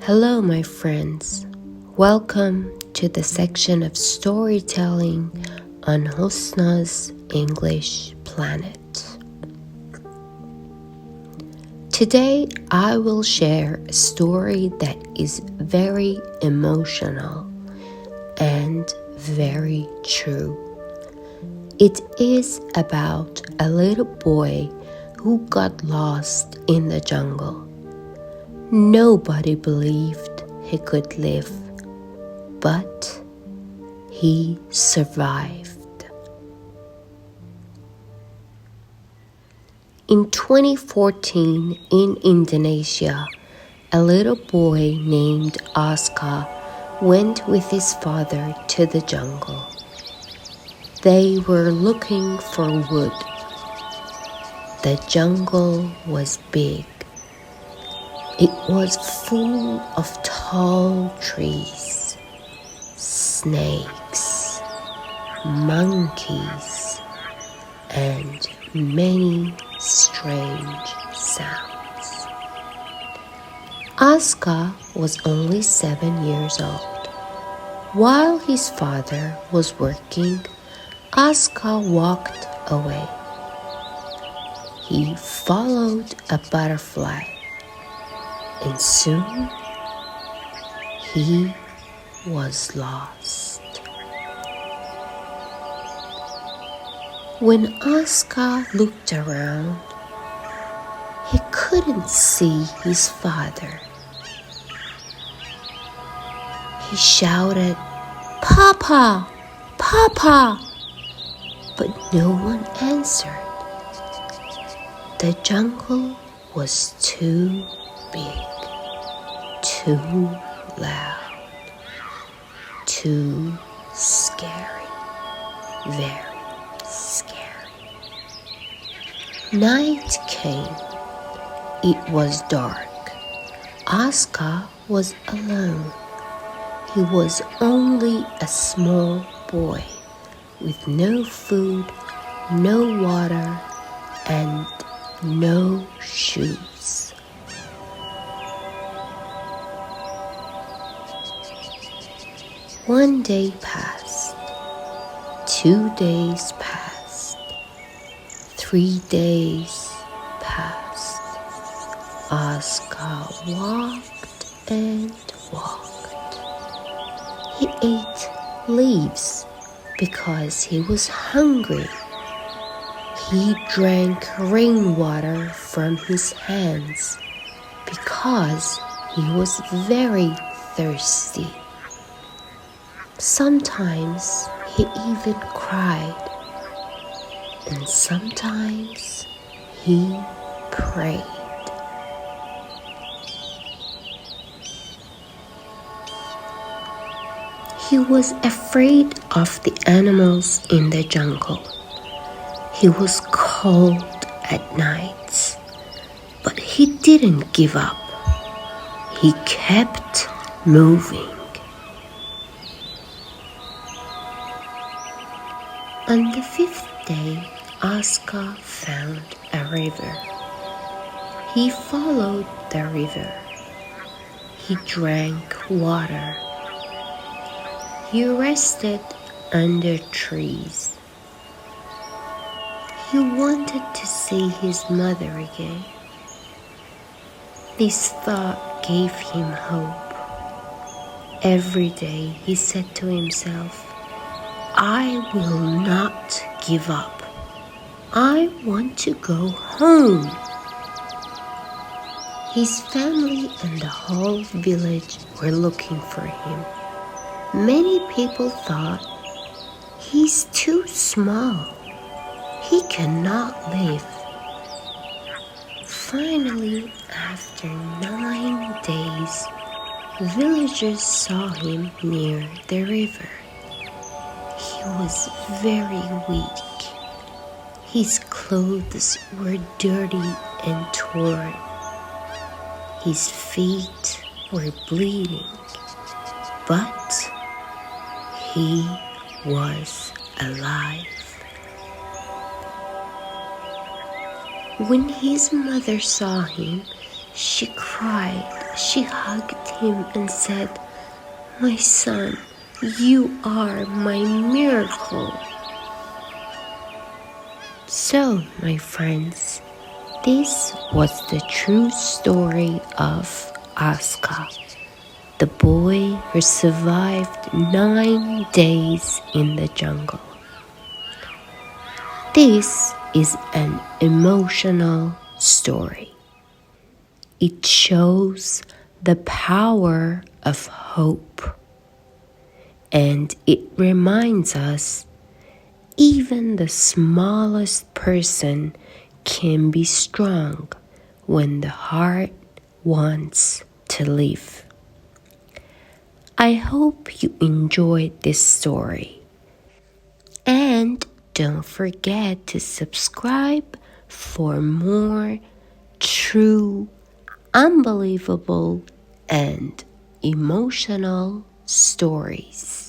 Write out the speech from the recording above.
Hello, my friends. Welcome to the section of storytelling on HOSNA'S English Planet. Today, I will share a story that is very emotional and very true. It is about a little boy who got lost in the jungle. Nobody believed he could live, but he survived. In 2014, in Indonesia, a little boy named Oscar went with his father to the jungle. They were looking for wood. The jungle was big. It was full of tall trees, snakes, monkeys, and many strange sounds. Oscar was only 7 years old. While his father was working, Oscar walked away. He followed a butterfly, and soon he was lost. When Oscar looked around, he couldn't see his father. He shouted, "Papa! Papa!" but no one answered. The jungle was too big, too loud, too scary, very scary. Night came. It was dark. Oscar was alone. He was only a small boy with no food, no water, and no shoes. One day passed, 2 days passed, 3 days passed. Oscar walked and walked. He ate leaves because he was hungry. He drank rainwater from his hands because he was very thirsty. Sometimes he even cried, and sometimes he prayed. He was afraid of the animals in the jungle. He was cold at nights, but he didn't give up. He kept moving. On the 5th day, Oscar found a river. He followed the river. He drank water. He rested under trees. He wanted to see his mother again. This thought gave him hope. Every day he said to himself, "I will not give up. I want to go home." His family and the whole village were looking for him. Many people thought, "He's too small. He cannot live." Finally, after 9 days, villagers saw him near the river. He was very weak. His clothes were dirty and torn. His feet were bleeding, but he was alive. When his mother saw him, she cried She hugged him and said, "My son, you are my miracle." So, my friends, this was the true story of Oscar, the boy who survived 9 days in the jungle. This is an emotional story. It shows the power of hope, and it reminds us even the smallest person can be strong when the heart wants to live. I hope you enjoyed this story. And don't forget to subscribe for more true, unbelievable, and emotional stories.